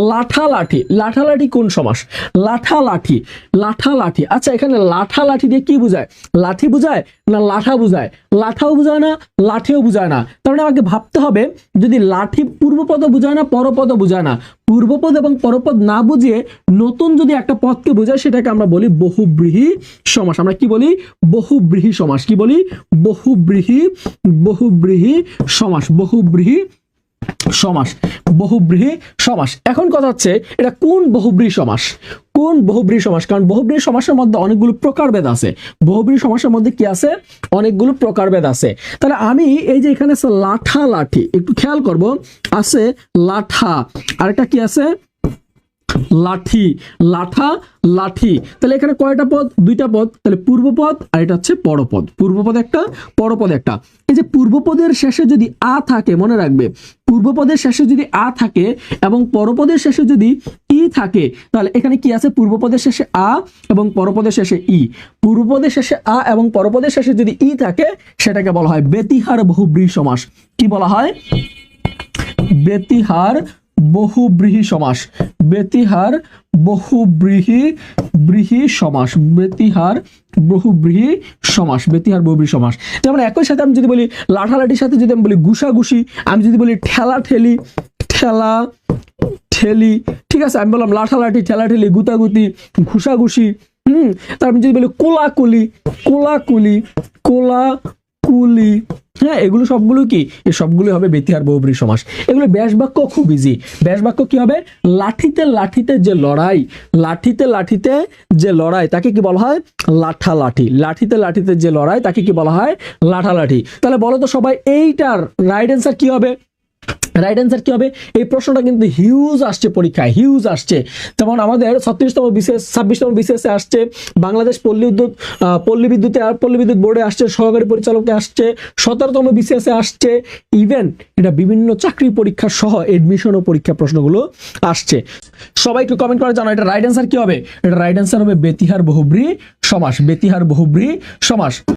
লাঠালাঠি, লাঠালাঠি কোন সমাস? লাঠালাঠি, লাঠালাঠি। আচ্ছা এখানে লাঠালাঠি দিয়ে কি বোঝায়? লাঠি বোঝায় না লাঠা বোঝায়? লাঠাও বোঝায় না, লাঠিও বোঝায় না। তার মানে আমাকে ভাবতে হবে যদি লাঠি পূর্বপদ বোঝায় না পরপদ বোঝায় না, পূর্বপদ এবং পরপদ না বুঝিয়ে নতুন যদি একটা পদকে বোঝায় সেটাকে আমরা বলি বহুব্রীহি সমাস। আমরা কি বলি? বহুব্রীহি সমাস। কি বলি? বহুব্রীহি, বহুব্রীহি সমাস, বহুব্রীহি সমাস, বহুব্রীহি সমাস। এখন কথা হচ্ছে এটা কোন বহুব্রীহি সমাস? কোন বহুব্রীহি সমাস? কারণ বহুব্রীহি সমাসের মধ্যে অনেকগুলো প্রকারভেদ আছে। বহুব্রীহি সমাসের মধ্যে কি আছে? অনেকগুলো প্রকারভেদ আছে। তাহলে আমি এই যে এখানে আছে লাঠা লাঠি, একটু খেয়াল করব, আছে লাঠা, আরেকটা কি আছে? লাঠি, লাঠা লাঠি। তাহলে এখানে কয়টা পদ? দুইটা পদ। তাহলে পূর্বপদ আর এটা হচ্ছে পরপদ। পূর্বপদ একটা, পরপদ একটা। এই যে পূর্বপদের শেষে যদি আ থাকে, মনে রাখবে পূর্বপদের শেষে যদি আ থাকে এবং পরপদের শেষে যদি ই থাকে, তাহলে এখানে কি আছে? পূর্বপদের শেষে আ এবং পরপদের শেষে ই। পূর্বপদের শেষে আ এবং পরপদের শেষে যদি ই থাকে সেটাকে বলা হয় বেতিহার বহুব্রীহি সমাস। কি বলা হয়? বেতিহার বহুব্রীহি সমাস। বেতিহার বহুব্রীহি ব্রীহি সমাস। বেতিহার বহুব্রীহি সমাস। বেতিহার বহুব্রীহি সমাস। যেমন একই সাথে আমি যদি বলি লাঠালাঠির সাথে যদি আমি বলি ঘুষাঘুষি, আমি যদি বলি ঠেলা ঠেলি, ঠেলা ঠেলি, ঠিক আছে, আমি বললাম লাঠালাঠি, ঠেলা ঠেলি, গুতাগুতি, ঘুষাঘুষি। তারপর যদি বলি কোলাকুলি, কোলাকুলি, কোলাকুলি, হ্যাঁ, এগুলো সবগুলো কি? এই সবগুলো হবে বেতিহার বহুব্রীহি সমাস। এগুলো ব্যাস বাক্য খুব ইজি। ব্যাস বাক্য কি হবে? লাঠিতে লাঠিতে যে লড়াই, লাঠিতে লাঠিতে যে লড়াই তাকে কি বলা হয়? লাঠালাঠি। লাঠিতে লাঠিতে যে লড়াই তাকে কি বলা হয়? লাঠালাঠি। তাহলে বলো তো সবাই এইটার রাইট অ্যান্সার কি হবে? রাইট অ্যান্সার কি হবে? এই প্রশ্নটা কিন্তু হিউজ আসছে পরীক্ষায়, হিউজ আসছে। যেমন আমাদের 36তম বিসিএস, 26তম বিসিএসে আসছে, বাংলাদেশ পল্লী বিদ্যুৎ বোর্ডে আসছে, সহকারী পরিচালকে আসছে, 17তম বিসিএসে আসছে, ইভেন এটা বিভিন্ন চাকরি পরীক্ষা সহ এডমিশন ও পরীক্ষা প্রশ্নগুলো আসছে। সবাই একটু কমেন্ট করে জানাও এটা রাইট অ্যান্সার কি হবে? এটা রাইট অ্যান্সার হবে বেতিহার বহুব্রীহি সমাস। বেতিহার বহুব্রীহি সমাস।